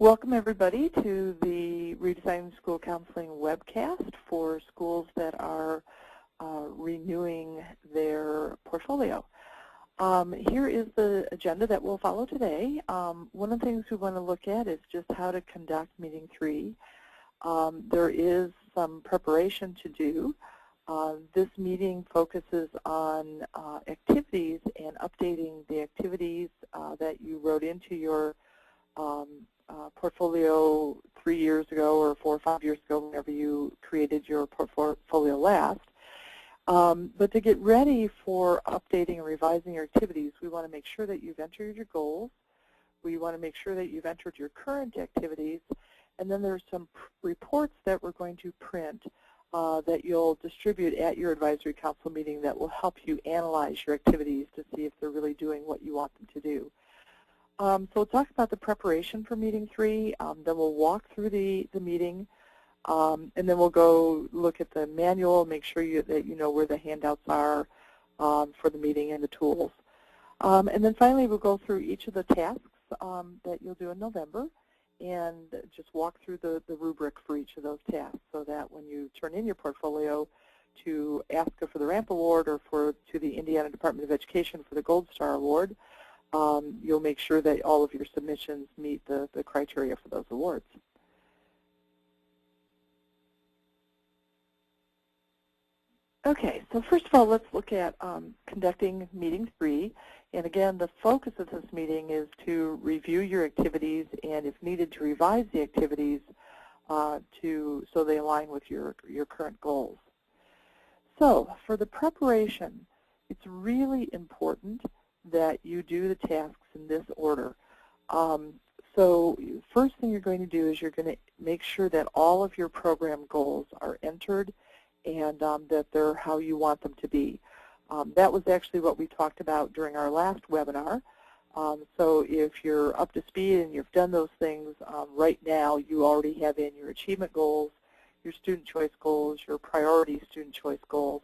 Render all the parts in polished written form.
Welcome everybody to the Redesigning School Counseling webcast for schools that are renewing their portfolio. Here is the agenda that we'll follow today. One of the things we want to look at is just how to conduct meeting 3. There is some preparation to do. This meeting focuses on activities and updating the activities that you wrote into your portfolio 3 years ago or 4 or 5 years ago, whenever you created your portfolio last. But to get ready for updating and revising your activities, we want to make sure that you've entered your goals. We want to make sure that you've entered your current activities. And then there's some reports that we're going to print that you'll distribute at your advisory council meeting that will help you analyze your activities to see if they're really doing what you want them to do. So we'll talk about the preparation for meeting 3, then we'll walk through the meeting, and then we'll go look at the manual, make sure that you know where the handouts are for the meeting and the tools. And then finally we'll go through each of the tasks that you'll do in November and just walk through the rubric for each of those tasks so that when you turn in your portfolio to ask for the RAMP Award or to the Indiana Department of Education for the Gold Star Award, you'll make sure that all of your submissions meet the criteria for those awards. Okay, so first of all, let's look at conducting meeting 3. And again, the focus of this meeting is to review your activities and, if needed, to revise the activities so they align with your current goals. So for the preparation, it's really important that you do the tasks in this order. So first thing you're going to do is you're going to make sure that all of your program goals are entered and that they're how you want them to be. That was actually what we talked about during our last webinar. So if you're up to speed and you've done those things, right now you already have in your achievement goals, your student choice goals, your priority student choice goals,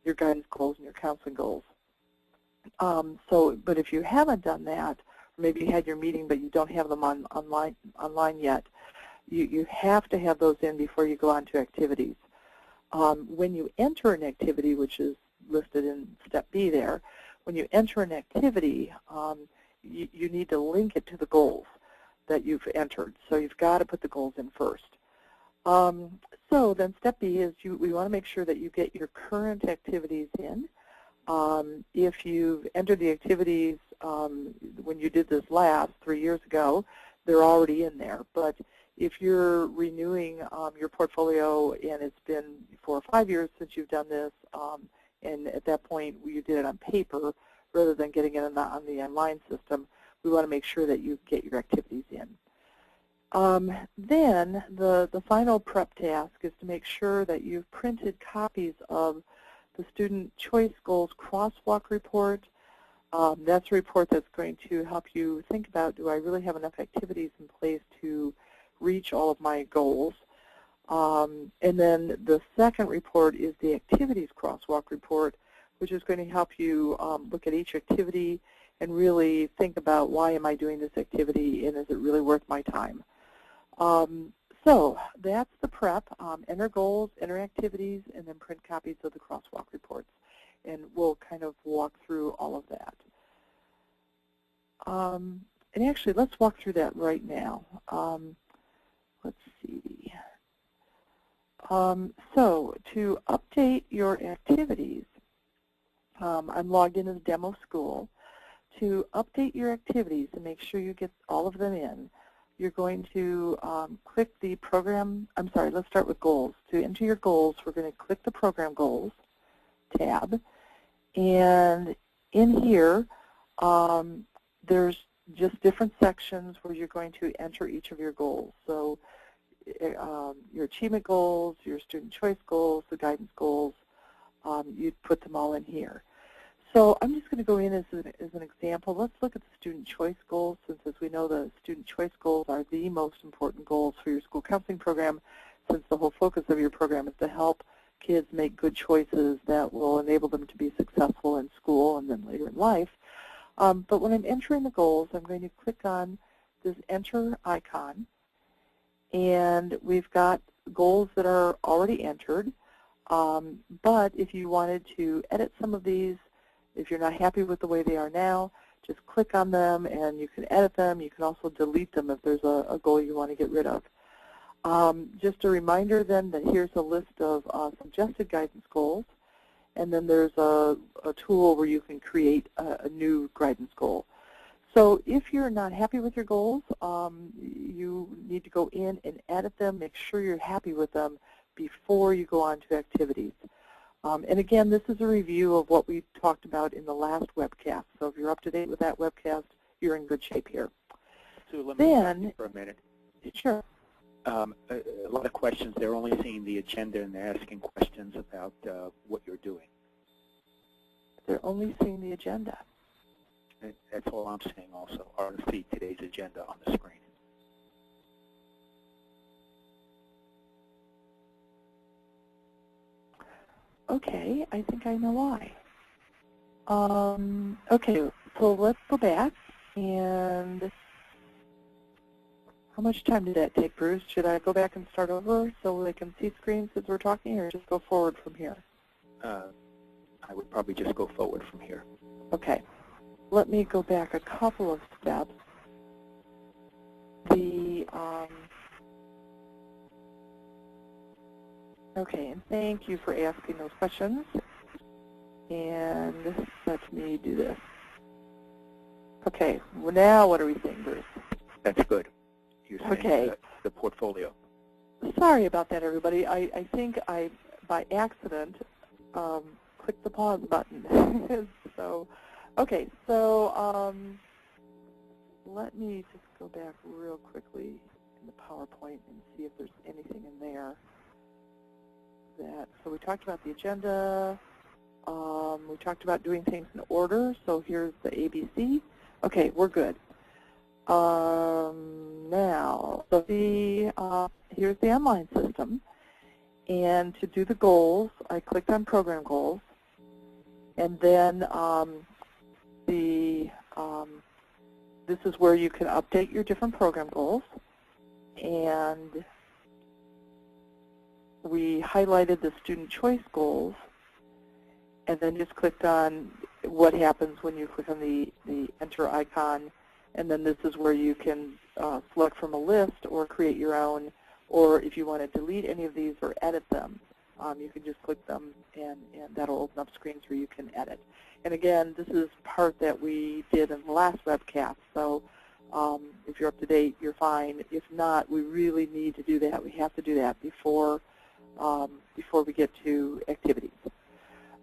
your guidance goals, and your counseling goals. But if you haven't done that, or maybe you had your meeting but you don't have them online yet, you have to have those in before you go on to activities. When you enter an activity, which is listed in step B there, when you enter an activity, you need to link it to the goals that you've entered. So you've got to put the goals in first. So then step B is we want to make sure that you get your current activities in. If you've entered the activities when you did this last 3 years ago, they're already in there. But if you're renewing your portfolio and it's been 4 or 5 years since you've done this, and at that point you did it on paper rather than getting it on the online system, we want to make sure that you get your activities in. Then the final prep task is to make sure that you've printed copies of the Student Choice Goals Crosswalk Report. That's a report that's going to help you think about, do I really have enough activities in place to reach all of my goals? And then the second report is the Activities Crosswalk Report, which is going to help you look at each activity and really think about, why am I doing this activity and is it really worth my time? So that's the prep. Enter goals, enter activities, and then print copies of the crosswalk reports. And we'll kind of walk through all of that. And actually, let's walk through that right now. Let's see. So to update your activities, I'm logged into the demo school. To update your activities and make sure you get all of them in, you're going to click the program, let's start with goals. To enter your goals, we're going to click the Program Goals tab. And in here, there's just different sections where you're going to enter each of your goals. So your achievement goals, your student choice goals, the guidance goals, you'd put them all in here. So I'm just going to go in as an example. Let's look at the student choice goals, since as we know the student choice goals are the most important goals for your school counseling program, since the whole focus of your program is to help kids make good choices that will enable them to be successful in school and then later in life. But when I'm entering the goals, I'm going to click on this Enter icon, And we've got goals that are already entered. But if you wanted to edit some of these, if you're not happy with the way they are now, just click on them and you can edit them. You can also delete them if there's a goal you want to get rid of. Just a reminder then that here's a list of suggested guidance goals, and then there's a tool where you can create a new guidance goal. So if you're not happy with your goals, you need to go in and edit them, make sure you're happy with them before you go on to activities. And again, this is a review of what we talked about in the last webcast. So if you're up to date with that webcast, you're in good shape here. Sue, let me stop you for a minute. Sure. A lot of questions, they're only seeing the agenda and they're asking questions about what you're doing. They're only seeing the agenda. That's all I'm saying also, RSC, today's agenda on the screen. Okay, I think I know why. Okay, so let's go back. And how much time did that take, Bruce? Should I go back and start over so they can see screens as we're talking, or just go forward from here? I would probably just go forward from here. Okay. Let me go back a couple of steps. Okay, and thank you for asking those questions. And let me do this. Okay, well, now what are we saying, Bruce? That's good. You're saying okay. The portfolio. Sorry about that, everybody. I think I, by accident, clicked the pause button. So, okay, so let me just go back real quickly in the PowerPoint and see if there's anything in there. So we talked about the agenda. We talked about doing things in order. So here's the ABC. Okay, we're good. Now, so here's the online system. And to do the goals, I clicked on Program Goals. And then this is where you can update your different program goals. And we highlighted the student choice goals, and then just clicked on what happens when you click on the enter icon. And then this is where you can select from a list or create your own, or if you want to delete any of these or edit them, you can just click them, and that'll open up screens where you can edit. And again, this is part that we did in the last webcast, so if you're up to date, you're fine. If not, we really need to do that. We have to do that before we get to activities.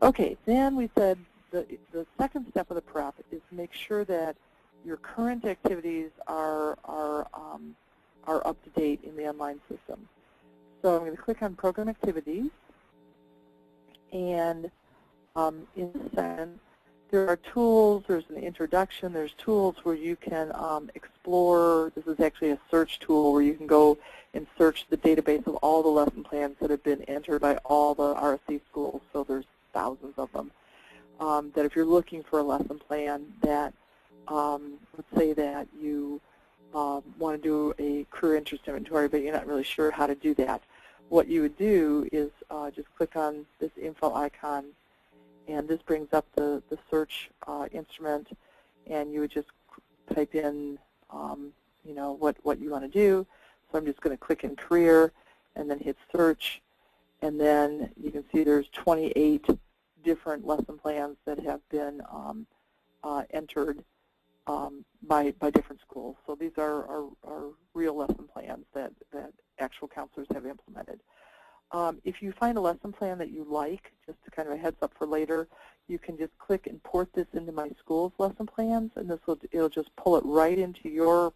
Okay, then we said the second step of the prep is to make sure that your current activities are up to date in the online system. So I'm going to click on Program Activities, and in the section, there are tools. There's an introduction. There's tools where you can explore. This is actually a search tool where you can go and search the database of all the lesson plans that have been entered by all the RSC schools. So there's thousands of them. That if you're looking for a lesson plan that, let's say that you want to do a career interest inventory, but you're not really sure how to do that, what you would do is just click on this info icon, and this brings up the search instrument, and you would just type in you know, what you want to do. So I'm just going to click in career and then hit search, and then you can see there's 28 different lesson plans that have been entered by different schools. So these are real lesson plans that actual counselors have implemented. If you find a lesson plan that you like, just to kind of a heads up for later, you can just click and port this into my school's lesson plans, and it'll just pull it right into your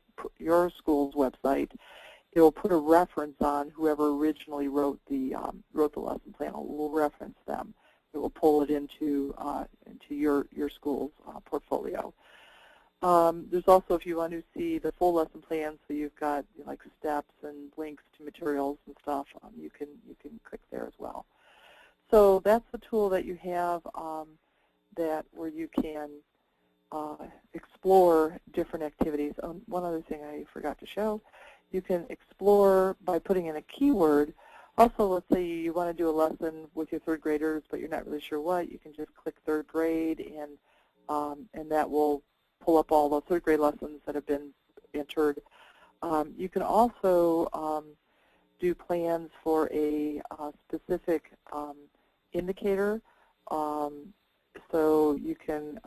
school's website. It will put a reference on whoever originally wrote the lesson plan. It will reference them. It will pull it into your school's portfolio. There's also, if you want to see the full lesson plan, so you've got like steps and links to materials and stuff, you can click there as well. So that's the tool that you have where you can explore different activities. One other thing I forgot to show You can explore by putting in a keyword. Also, let's say you want to do a lesson with your third graders, but you're not really sure what. You can just click third grade, and that will pull up all the third grade lessons that have been entered. You can also do plans for a specific indicator. So you can,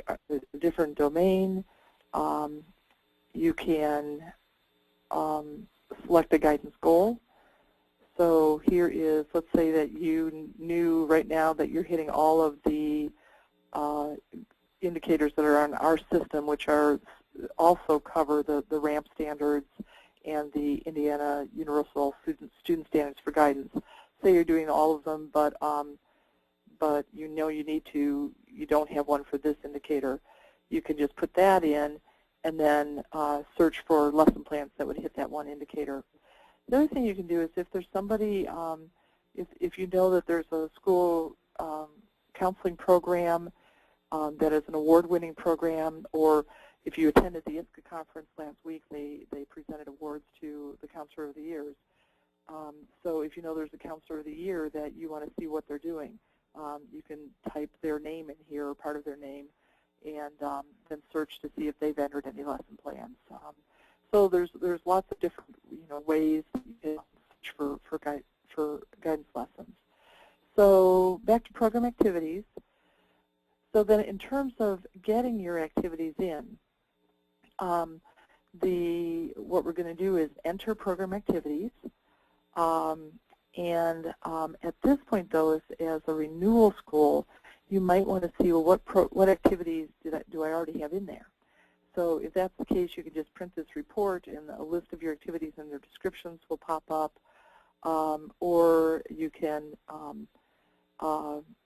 a different domain, you can select a guidance goal. So here is, let's say that you knew right now that you're hitting all of the indicators that are on our system, which are also cover the RAMP standards and the Indiana Universal Student Standards for Guidance. Say you're doing all of them, but you know you don't have one for this indicator. You can just put that in and then search for lesson plans that would hit that one indicator. The other thing you can do is if there's somebody, if you know that there's a school counseling program that is an award-winning program, or if you attended the ISCA conference last week, they presented awards to the Counselor of the Years. So if you know there's a Counselor of the Year that you want to see what they're doing, you can type their name in here, or part of their name, and then search to see if they've entered any lesson plans. So there's lots of different ways you can search for guidance lessons. So back to program activities. So then in terms of getting your activities in, what we're going to do is enter program activities. At this point, though, as a renewal school, you might want to see, well, what activities do I already have in there? So if that's the case, you can just print this report, and a list of your activities and their descriptions will pop up. Or you can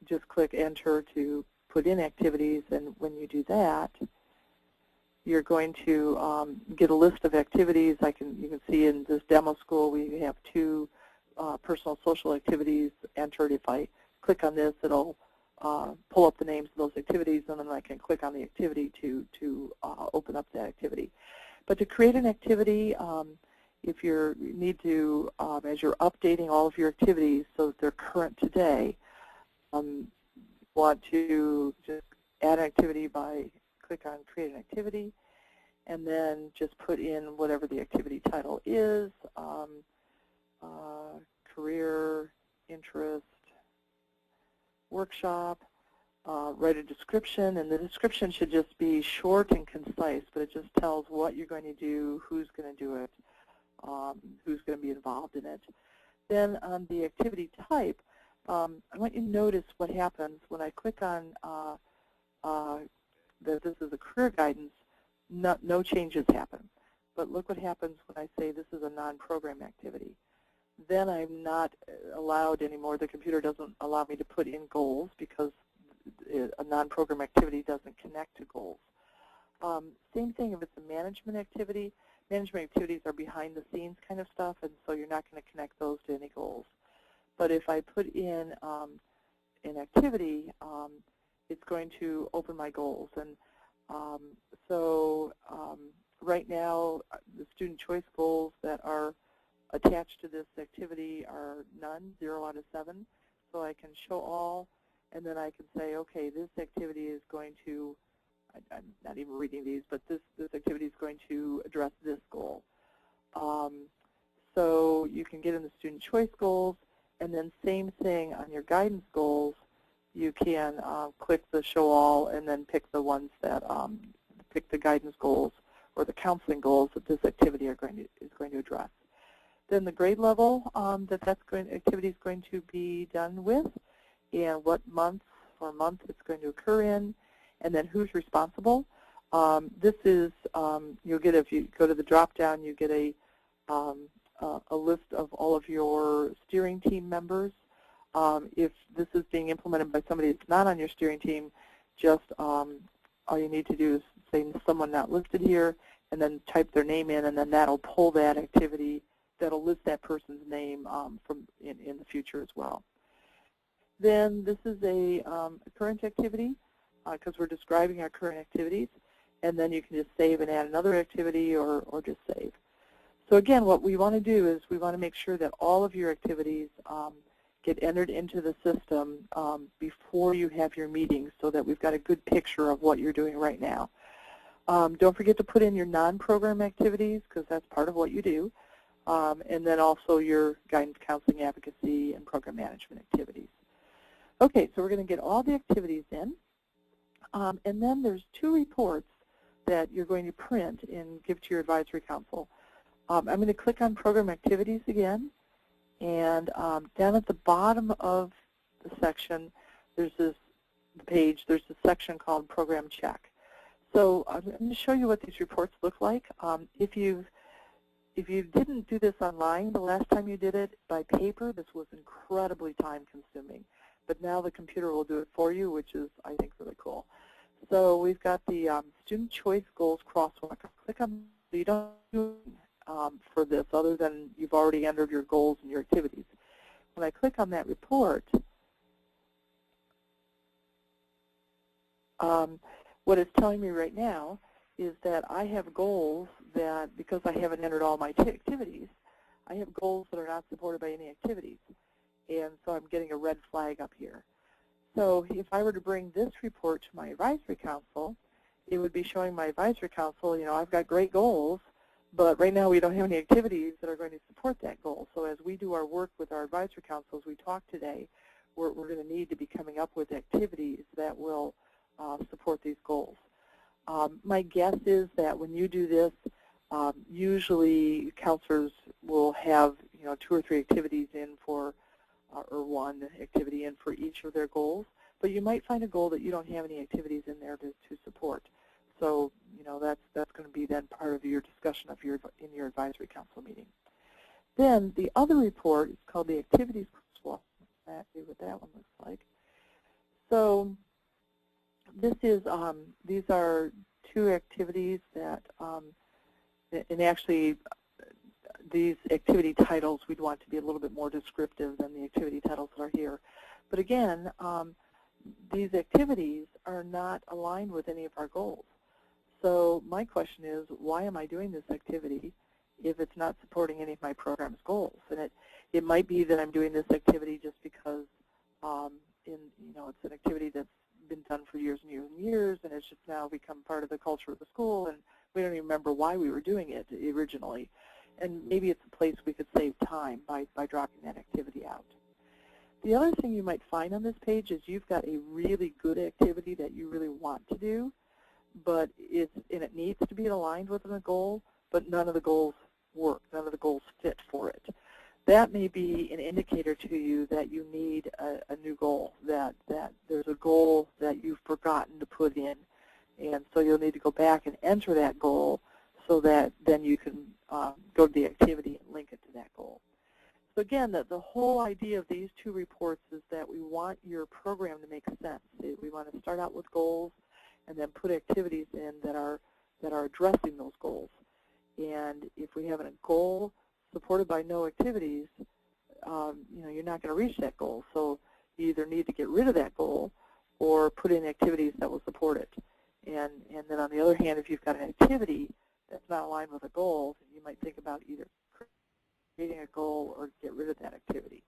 just click Enter to put in activities, and when you do that, you're going to get a list of activities. You can see in this demo school we have 2 personal social activities entered. If I click on this, it'll pull up the names of those activities, and then I can click on the activity to open up that activity. But to create an activity, if you need to, as you're updating all of your activities so that they're current today, want to just add an activity by click on Create an Activity, and then just put in whatever the activity title is, career, interest, workshop, write a description, and the description should just be short and concise, but it just tells what you're going to do, who's going to do it, who's going to be involved in it. Then on the activity type, I want you to notice what happens when I click on that this is a career guidance. No changes happen. But look what happens when I say this is a non-program activity. Then I'm not allowed anymore. The computer doesn't allow me to put in goals because a non-program activity doesn't connect to goals. Same thing if it's a management activity. Management activities are behind-the-scenes kind of stuff, and so you're not going to connect those to any goals. But if I put in an activity, it's going to open my goals. And right now, the student choice goals that are attached to this activity are none, 0 out of 7. So I can show all, and then I can say, okay, this activity is going to, I'm not even reading these, but this activity is going to address this goal. So you can get in the student choice goals, and then same thing on your guidance goals. You can click the show all and then pick the ones that pick the guidance goals or the counseling goals that this activity is going to address. Then the grade level activity is going to be done with, and what month it's going to occur in, and then who's responsible. This is you'll get, if you go to the drop down, you get a list of all of your steering team members. If this is being implemented by somebody that's not on your steering team, just all you need to do is say someone not listed here, and then type their name in, and then that'll pull that activity. That'll list that person's name in the future as well. Then this is a current activity because we're describing our current activities, and then you can just save and add another activity or just save. So again, what we want to do is we want to make sure that all of your activities get entered into the system before you have your meetings so that we've got a good picture of what you're doing right now. Don't forget to put in your non-program activities because that's part of what you do, and then also your guidance, counseling, advocacy, and program management activities. Okay, so we're going to get all the activities in, and then there's 2 reports that you're going to print and give to your advisory council. I'm going to click on program activities again, and down at the bottom of the section, there's this page, there's a section called Program Check. So I'm going to show you what these reports look like. If you didn't do this online the last time you did it by paper, this was incredibly time-consuming. But now the computer will do it for you, which is, I think, really cool. So we've got the Student Choice Goals crosswalk. Click on the you don't do for this other than you've already entered your goals and your activities. When I click on that report, what it's telling me right now is that I have goals that, because I haven't entered all my activities, I have goals that are not supported by any activities. And so I'm getting a red flag up here. So if I were to bring this report to my advisory council, it would be showing my advisory council, you know, I've got great goals, but right now we don't have any activities that are going to support that goal. So as we do our work with our advisory councils, we talk today, we're going to need to be coming up with activities that will support these goals. My guess is that when you do this, usually counselors will have, you know, 2 or 3 activities in for, or 1 activity in for each of their goals. But you might find a goal that you don't have any activities in there to support. So, you know, that's going to be then part of your discussion of in your advisory council meeting. Then the other report is called the Activities Crosswalk. Let's see what that one looks like. So this is these are 2 activities that, and actually these activity titles we'd want to be a little bit more descriptive than the activity titles that are here. But again, these activities are not aligned with any of our goals. So my question is, why am I doing this activity if it's not supporting any of my program's goals? And it might be that I'm doing this activity just because it's an activity that's been done for years and years and years, and it's just now become part of the culture of the school, and we don't even remember why we were doing it originally. And maybe it's a place we could save time by dropping that activity out. The other thing you might find on this page is you've got a really good activity that you really want to do, but it needs to be aligned with a goal, but none of the goals work, none of the goals fit for it. That may be an indicator to you that you need a new goal, that there's a goal that you've forgotten to put in. And so you'll need to go back and enter that goal so that then you can go to the activity and link it to that goal. So again, the whole idea of these 2 reports is that we want your program to make sense. We want to start out with goals and then put activities in that are addressing those goals. And if we have a goal supported by no activities, you're not going to reach that goal. So you either need to get rid of that goal or put in activities that will support it. And then on the other hand, if you've got an activity that's not aligned with a goal, you might think about either creating a goal or get rid of that activity.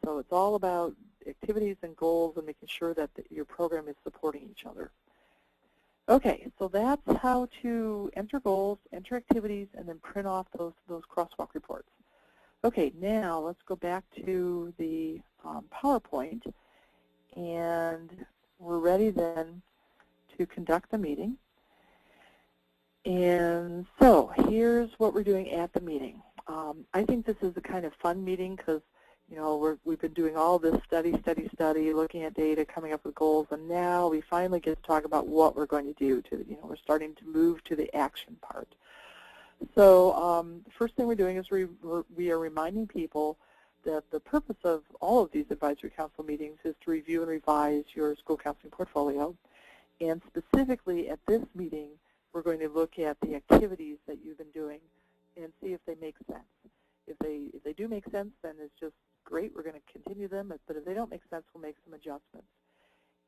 So it's all about activities and goals and making sure that your program is supporting each other. Okay, so that's how to enter goals, enter activities, and then print off those crosswalk reports. Okay, now let's go back to the PowerPoint, and we're ready then to conduct the meeting. And so here's what we're doing at the meeting. I think this is a kind of fun meeting because we've been doing all this study, looking at data, coming up with goals, and now we finally get to talk about what we're going to do. We're starting to move to the action part. So the first thing we're doing is we are reminding people that the purpose of all of these advisory council meetings is to review and revise your school counseling portfolio. And specifically at this meeting, we're going to look at the activities that you've been doing and see if they make sense. If they do make sense, then it's just great. We're going to continue them. But if they don't make sense, we'll make some adjustments.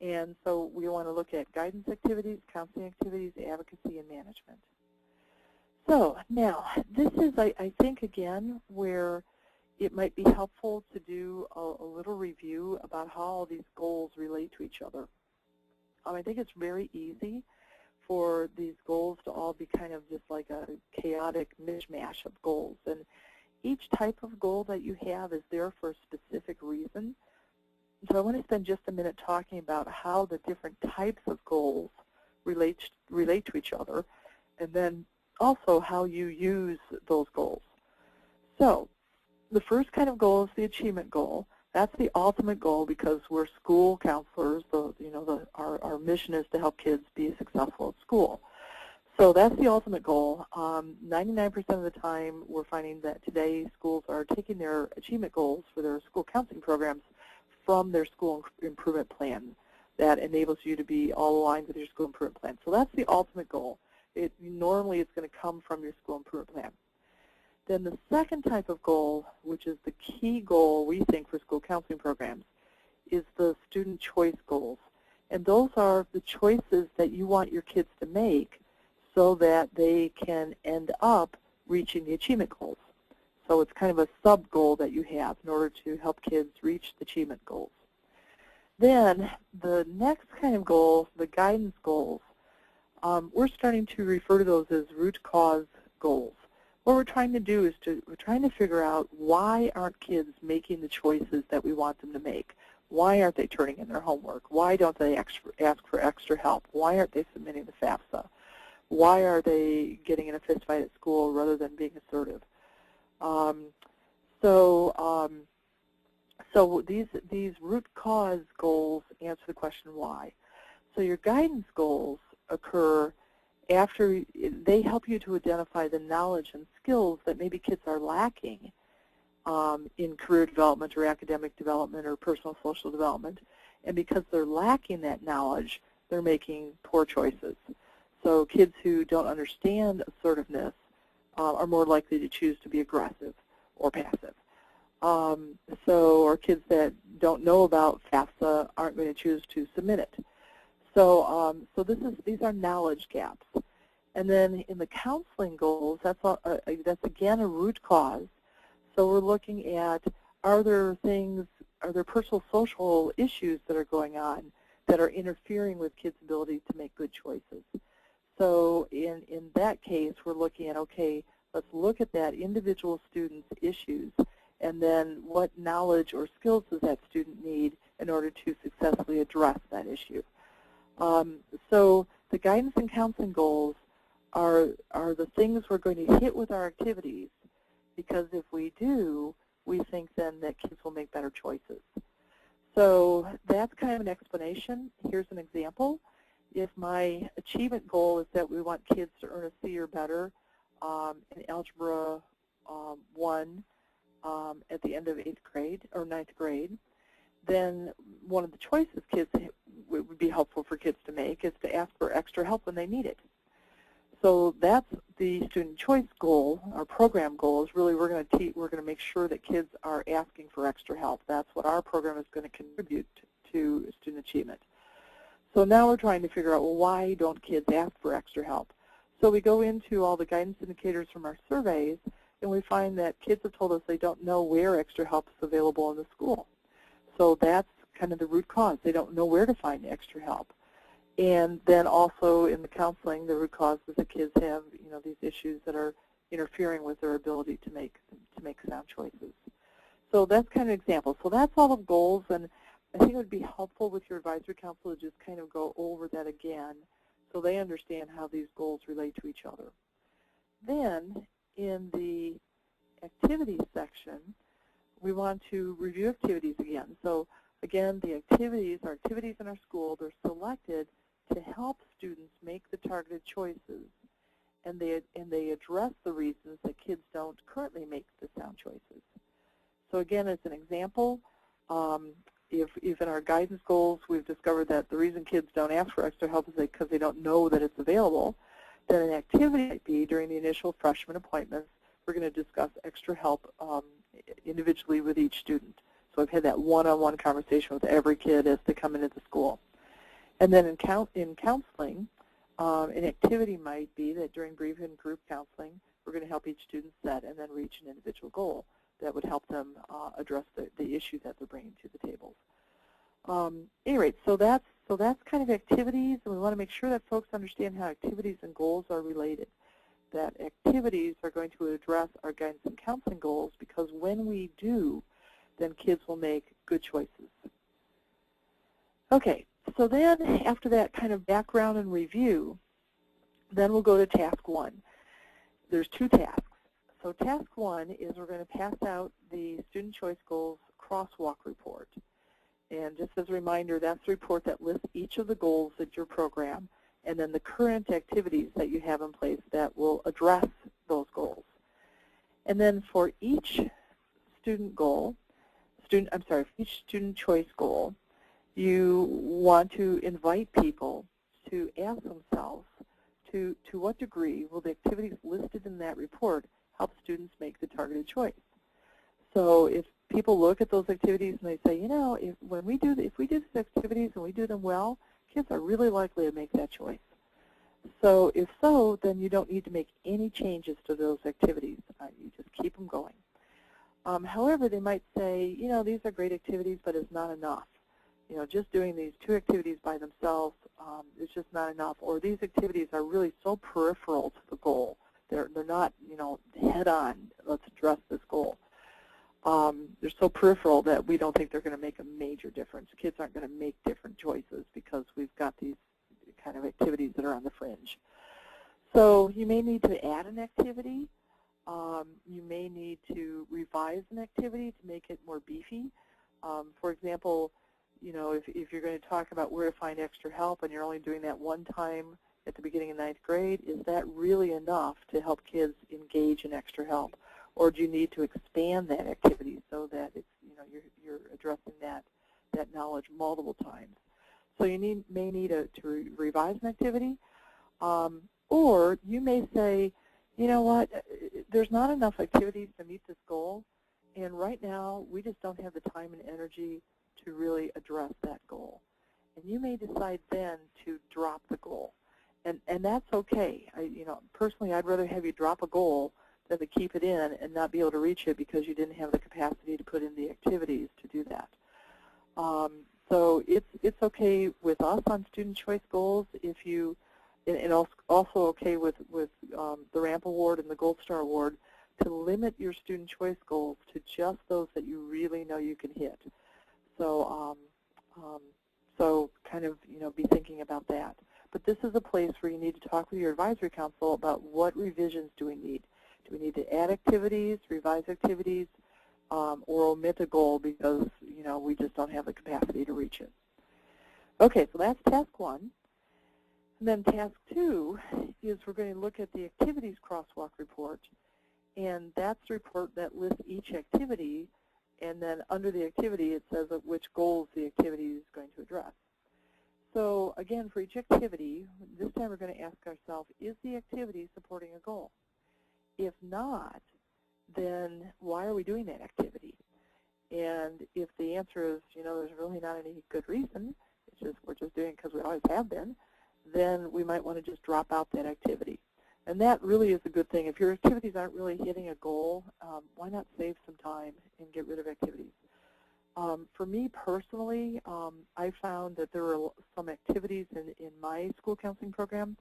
And so we want to look at guidance activities, counseling activities, advocacy, and management. So now, this is, I think, again, where it might be helpful to do a little review about how all these goals relate to each other. I think it's very easy for these goals to all be kind of just like a chaotic mishmash of goals. And each type of goal that you have is there for a specific reason. So I want to spend just a minute talking about how the different types of goals relate to each other, and then also how you use those goals. So the first kind of goal is the achievement goal. That's the ultimate goal because we're school counselors. Our mission is to help kids be successful at school. So that's the ultimate goal. 99% of the time, we're finding that today schools are taking their achievement goals for their school counseling programs from their school improvement plan that enables you to be all aligned with your school improvement plan. So that's the ultimate goal. Normally it's going to come from your school improvement plan. Then the second type of goal, which is the key goal we think for school counseling programs, is the student choice goals. And those are the choices that you want your kids to make so that they can end up reaching the achievement goals. So it's kind of a sub-goal that you have in order to help kids reach the achievement goals. Then the next kind of goals, the guidance goals, we're starting to refer to those as root cause goals. What we're trying to do is we're trying to figure out why aren't kids making the choices that we want them to make? Why aren't they turning in their homework? Why don't they ask for extra help? Why aren't they submitting the FAFSA? Why are they getting in a fist fight at school rather than being assertive? So these root cause goals answer the question why. So your guidance goals occur after they help you to identify the knowledge and skills that maybe kids are lacking in career development or academic development or personal social development. And because they're lacking that knowledge, they're making poor choices. So kids who don't understand assertiveness are more likely to choose to be aggressive or passive. Or kids that don't know about FAFSA aren't going to choose to submit it. So these are knowledge gaps. And then in the counseling goals, that's again a root cause. So we're looking at, are there personal social issues that are going on that are interfering with kids' ability to make good choices? So in that case, we're looking at, okay, let's look at that individual student's issues, and then what knowledge or skills does that student need in order to successfully address that issue? So the guidance and counseling goals are the things we're going to hit with our activities, because if we do, we think then that kids will make better choices. So that's kind of an explanation. Here's an example. If my achievement goal is that we want kids to earn a C or better in Algebra 1 at the end of 8th grade or 9th grade, then one of the choices would be helpful for kids to make is to ask for extra help when they need it. So that's the student choice goal. Our program goal is really we're going to make sure that kids are asking for extra help. That's what our program is going to contribute to student achievement. So now we're trying to figure out, well, why don't kids ask for extra help? So we go into all the guidance indicators from our surveys, and we find that kids have told us they don't know where extra help is available in the school. So that's kind of the root cause. They don't know where to find extra help. And then also in the counseling, the root cause is that kids have, these issues that are interfering with their ability to make sound choices. So that's kind of an example. So that's all of goals, and I think it would be helpful with your advisory council to just kind of go over that again so they understand how these goals relate to each other. Then in the activities section, we want to review activities again. So again, the activities are activities in our school. They're selected to help students make the targeted choices, and they address the reasons that kids don't currently make the sound choices. So again, as an example, if in our guidance goals we've discovered that the reason kids don't ask for extra help is because they don't know that it's available, then an activity might be during the initial freshman appointments, we're going to discuss extra help individually with each student. So I've had that one-on-one conversation with every kid as they come into the school. And then in counseling, an activity might be that during brief and group counseling, we're going to help each student set and then reach an individual goal that would help them address the issue that they're bringing to the tables. Any rate, so that's kind of activities, and we want to make sure that folks understand how activities and goals are related. That activities are going to address our guidance and counseling goals, because when we do, then kids will make good choices. Okay, so then after that kind of background and review, then we'll go to task 1. There's 2 tasks. So task 1 is we're going to pass out the Student Choice Goals Crosswalk Report. And just as a reminder, that's the report that lists each of the goals at your program and then the current activities that you have in place that will address those goals. And then for each student student choice goal, you want to invite people to ask themselves to what degree will the activities listed in that report help students make the targeted choice. So if people look at those activities and they say, you know, if we do these activities and we do them well, kids are really likely to make that choice. So if so, then you don't need to make any changes to those activities. You just keep them going. However, they might say, you know, these are great activities, but it's not enough. You know, just doing these 2 activities by themselves is just not enough. Or these activities are really so peripheral to the goal. They're not, you know, head-on, let's address this goal. They're so peripheral that we don't think they're going to make a major difference. Kids aren't going to make different choices because we've got these kind of activities that are on the fringe. So you may need to add an activity. You may need to revise an activity to make it more beefy. For example, you know, if you're going to talk about where to find extra help and you're only doing that one time at the beginning of 9th grade, is that really enough to help kids engage in extra help? Or do you need to expand that activity so that it's, you know, you're addressing that knowledge multiple times? So you may need to revise an activity, or you may say, you know what, there's not enough activities to meet this goal, and right now we just don't have the time and energy to really address that goal. And you may decide then to drop the goal, and that's okay. You know, personally, I'd rather have you drop a goal than to keep it in and not be able to reach it because you didn't have the capacity to put in the activities to do that. So it's okay with us on student choice goals if you, and also okay with the RAMP Award and the Gold Star Award, to limit your student choice goals to just those that you really know you can hit. So so kind of, you know, be thinking about that. But this is a place where you need to talk with your advisory council about what revisions do we need. Do we need to add activities, revise activities, or omit a goal because, you know, we just don't have the capacity to reach it? Okay, so that's task 1. And then task 2 is we're going to look at the activities crosswalk report, and that's the report that lists each activity, and then under the activity it says which goals the activity is going to address. So again, for each activity, this time we're going to ask ourselves, is the activity supporting a goal? If not, then why are we doing that activity? And if the answer is, you know, there's really not any good reason, it's just we're just doing it because we always have been, then we might want to just drop out that activity. And that really is a good thing. If your activities aren't really hitting a goal, why not save some time and get rid of activities? For me personally, I found that there were some activities in my school counseling program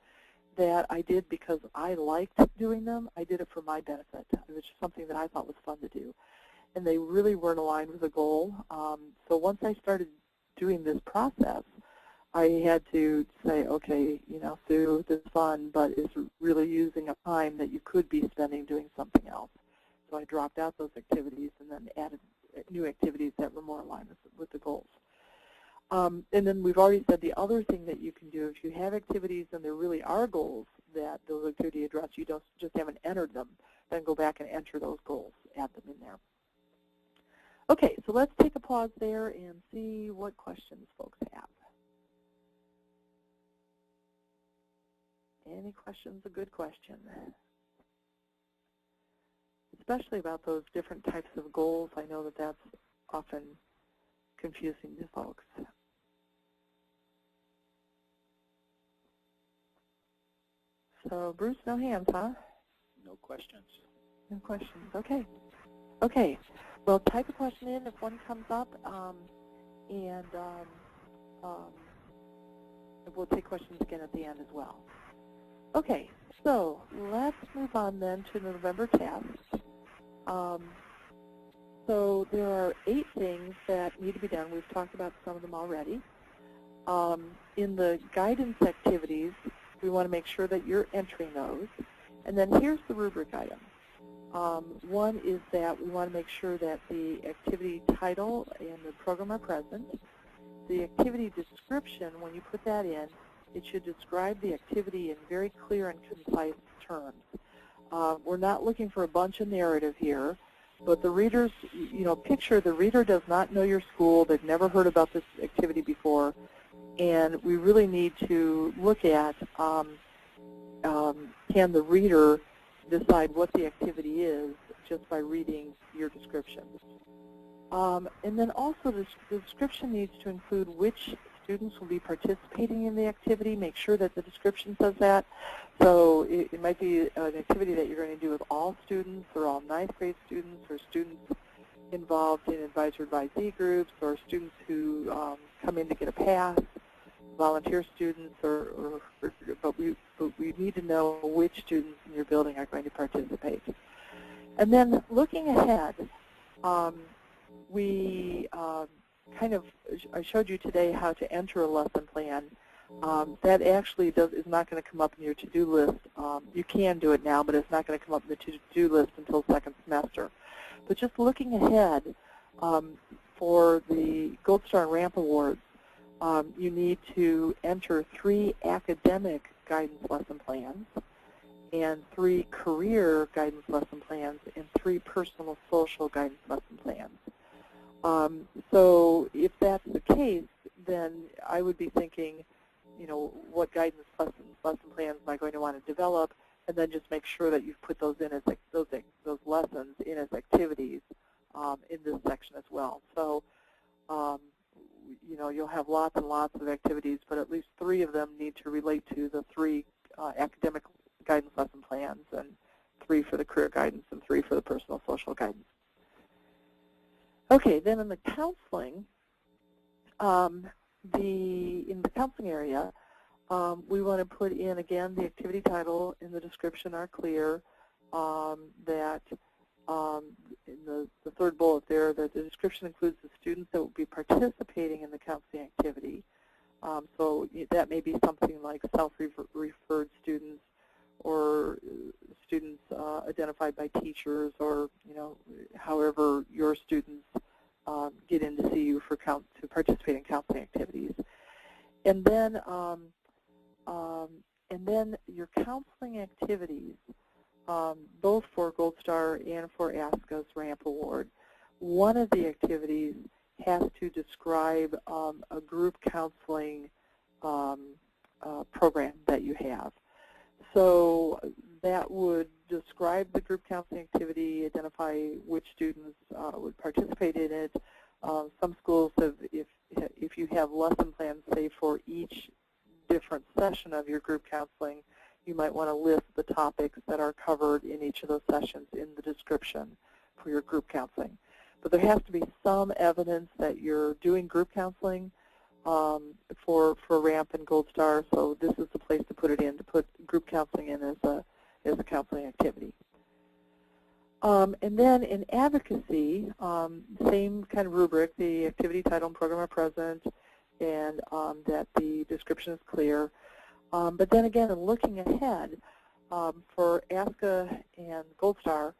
that I did because I liked doing them. I did it for my benefit. It was just something that I thought was fun to do. And they really weren't aligned with the goal. So once I started doing this process, I had to say, okay, you know, Sue, this is fun, but it's really using up time that you could be spending doing something else. So I dropped out those activities and then added new activities that were more aligned with the goals. And then we've already said the other thing that you can do, if you have activities and there really are goals that those activities address, you don't just haven't entered them, then go back and enter those goals, add them in there. Okay, so let's take a pause there and see what questions folks have. Any questions? A good question. Especially about those different types of goals. I know that that's often confusing to folks. So Bruce, no hands, huh? No questions. No questions. Okay. Okay. Well, type a question in if one comes up, and we'll take questions again at the end as well. Okay. So let's move on then to the November test. So there are 8 things that need to be done. We've talked about some of them already. In the guidance activities, we want to make sure that you're entering those. And then here's the rubric item. One is that we want to make sure that the activity title and the program are present. The activity description, when you put that in, it should describe the activity in very clear and concise terms. We're not looking for a bunch of narrative here, but the readers, picture the reader does not know your school, they've never heard about this activity before, and we really need to look at can the reader decide what the activity is just by reading your description. And then also the description needs to include which students will be participating in the activity. Make sure that the description says that. So it might be an activity that you're going to do with all students or all 9th grade students or students involved in advisor-advisee groups or students who come in to get a pass, volunteer students, but we need to know which students in your building are going to participate. And then looking ahead, I showed you today how to enter a lesson plan. That actually is not going to come up in your to-do list. You can do it now, but it's not going to come up in the to-do list until 2nd semester. But just looking ahead, for the Gold Star and Ramp Awards, you need to enter 3 academic guidance lesson plans and 3 career guidance lesson plans and 3 personal social guidance lesson plans. So if that's the case, then I would be thinking, what guidance lesson plans am I going to want to develop, and then just make sure that you've put those in as those lessons in as activities in this section as well. So you'll have lots and lots of activities, but at least 3 of them need to relate to the 3 academic guidance lesson plans, and 3 for the career guidance, and 3 for the personal social guidance. Okay, then in the counseling, in the counseling area, we want to put in, again, the activity title and the description are clear, that in the 3rd bullet there, that the description includes the students that will be participating in the counseling activity. So that may be something like self-referred students or students identified by teachers, or however your students get in to see you to participate in counseling activities. And then your counseling activities, both for Gold Star and for ASCA's Ramp Award, one of the activities has to describe a group counseling program that you have. So that would describe the group counseling activity, identify which students would participate in it. Some schools have, if you have lesson plans, say, for each different session of your group counseling, you might want to list the topics that are covered in each of those sessions in the description for your group counseling. But there has to be some evidence that you're doing group counseling for Ramp and Gold Star, so this is the place to put it in, to put group counseling in as a counseling activity. And then in advocacy, same kind of rubric, the activity title and program are present, and that the description is clear. But then again, in looking ahead, for ASCA and Gold Star,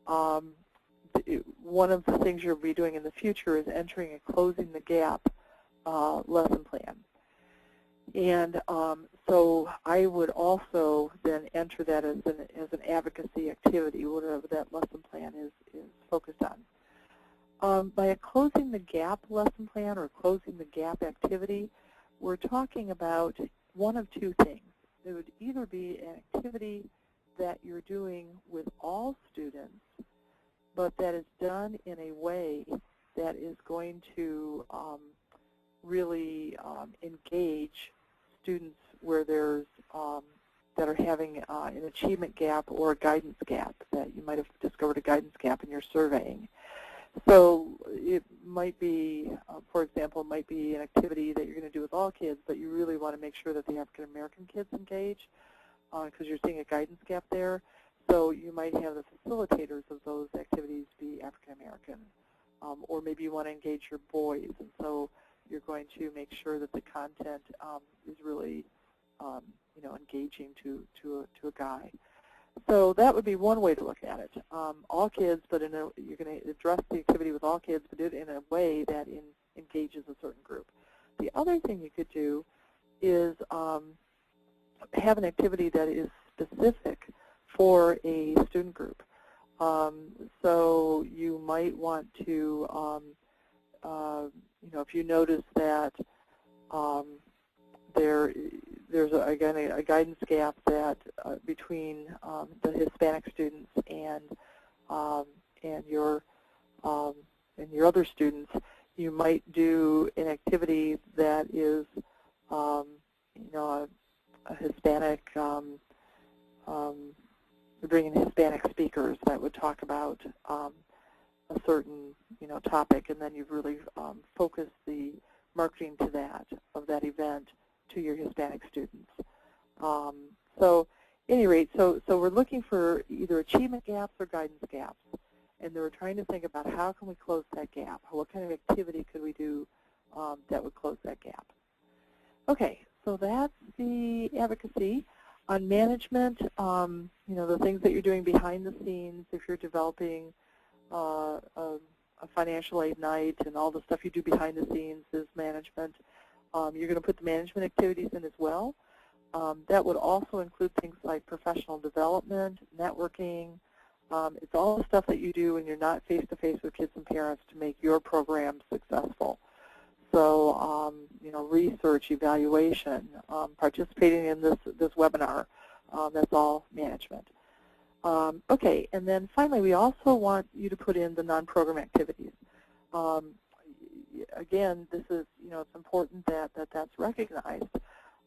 one of the things you'll be doing in the future is entering a Closing the Gap lesson plan. And so I would also then enter that as an advocacy activity, whatever that lesson plan is focused on. By a Closing the Gap lesson plan or Closing the Gap activity, we're talking about one of 2 things. It would either be an activity that you're doing with all students, but that is done in a way that is going to really engage students where there's that are having an achievement gap or a guidance gap, that you might have discovered a guidance gap in your surveying. So it might be, for example, it might be an activity that you're going to do with all kids, but you really want to make sure that the African American kids engage because you're seeing a guidance gap there. So you might have the facilitators of those activities be African American, or maybe you want to engage your boys, and so you're going to make sure that the content is really, engaging to a guy. So that would be one way to look at it. All kids, but you're going to address the activity with all kids, but do it in a way that engages a certain group. The other thing you could do is have an activity that is specific for a student group. So you might want to, if you notice that there's again a guidance gap that between the Hispanic students and your other students, you might do an activity that is a Hispanic. Bring in Hispanic speakers that would talk about a certain topic, and then you've really focused the marketing to of that event to your Hispanic students. So at any rate, so we're looking for either achievement gaps or guidance gaps, and we're trying to think about how can we close that gap? What kind of activity could we do that would close that gap? Okay, so that's the advocacy. On management, the things that you're doing behind the scenes, if you're developing a financial aid night and all the stuff you do behind the scenes is management. You're going to put the management activities in as well. That would also include things like professional development, networking. It's all the stuff that you do when you're not face-to-face with kids and parents to make your program successful. So, research, evaluation, participating in this webinar, that's all management. Okay, and then finally, we also want you to put in the non-program activities. Again, this is, it's important that that's recognized,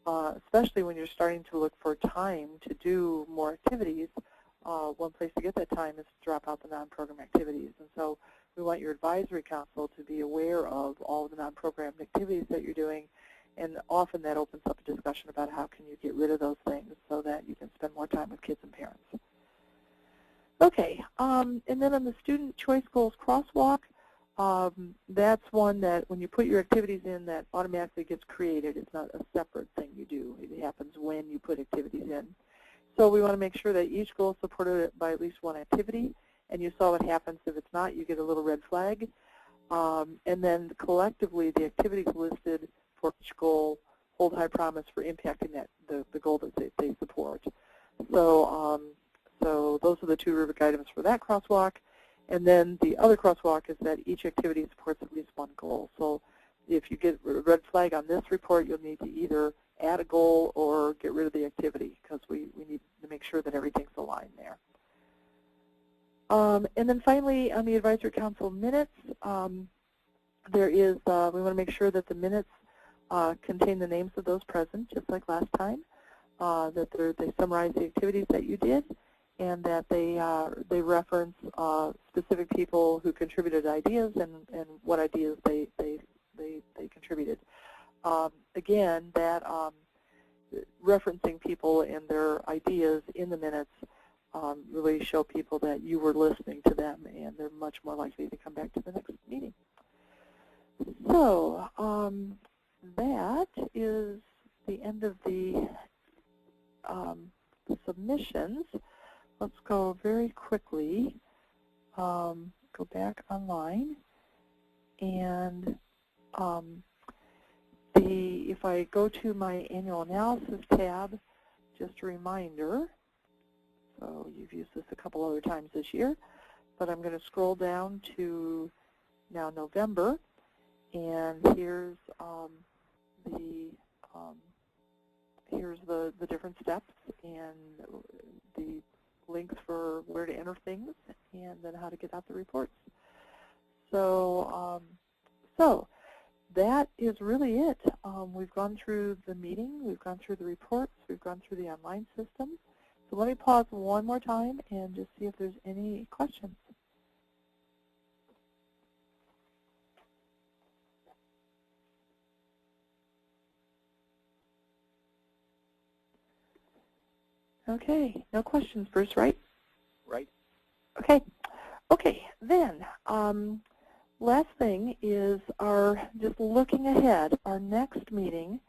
especially when you're starting to look for time to do more activities. One place to get that time is to drop out the non-program activities. And so we want your advisory council to be aware of all of the non-program activities that you're doing, and often that opens up a discussion about how can you get rid of those things so that you can spend more time with kids and parents. Okay, and then on the Student Choice Goals Crosswalk, that's one that when you put your activities in, that automatically gets created. It's not a separate thing you do. It happens when you put activities in. So we want to make sure that each goal is supported by at least one activity, and you saw what happens if it's not. You get a little red flag. And then collectively, the activities listed for each goal hold high promise for impacting the goal that they support. So, so those are the two rubric items for that crosswalk. And then the other crosswalk is that each activity supports at least one goal. So if you get a red flag on this report, you'll need to either add a goal or get rid of the activity, because we need to make sure that everything's aligned there. And then finally, on the Advisory Council minutes, there is, we want to make sure that the minutes contain the names of those present, just like last time, that they summarize the activities that you did, and that they reference specific people who contributed ideas and what ideas they contributed. Again, that referencing people and their ideas in the minutes really show people that you were listening to them, and they're much more likely to come back to the next meeting. So that is the end of the submissions. Let's go very quickly, go back online, and if I go to my annual analysis tab, just a reminder, so you've used this a couple other times this year, but I'm going to scroll down to now November, and here's the different steps and the links for where to enter things, and then how to get out the reports. So, so that is really it. We've gone through the meeting, we've gone through the reports, we've gone through the online systems. So let me pause one more time and just see if there's any questions. Okay, no questions, Bruce, right? Right. Okay. Okay, then, last thing is just looking ahead, our next meeting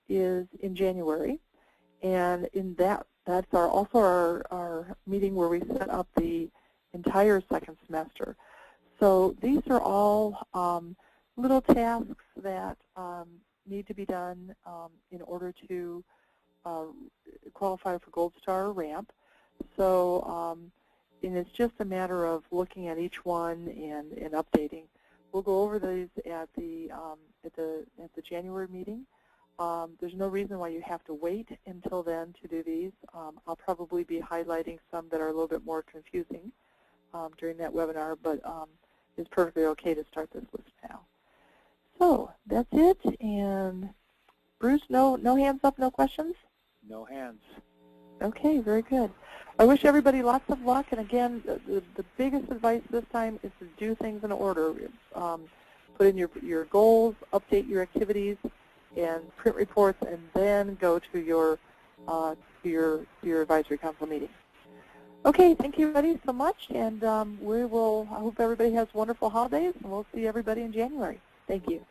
is in January, and in that's also our meeting where we set up the entire second semester. So these are all little tasks that need to be done in order to qualify for Gold Star or Ramp. So and it's just a matter of looking at each one and updating. We'll go over these at the January meeting. There's no reason why you have to wait until then to do these. I'll probably be highlighting some that are a little bit more confusing during that webinar, but it's perfectly okay to start this list now. So that's it. And Bruce, no hands up, no questions? No hands. Okay, very good. I wish everybody lots of luck, and again, the biggest advice this time is to do things in order. Put in your goals, update your activities, and print reports, and then go to your advisory council meeting. Okay, thank you everybody so much, and I hope everybody has wonderful holidays, and we'll see everybody in January. Thank you.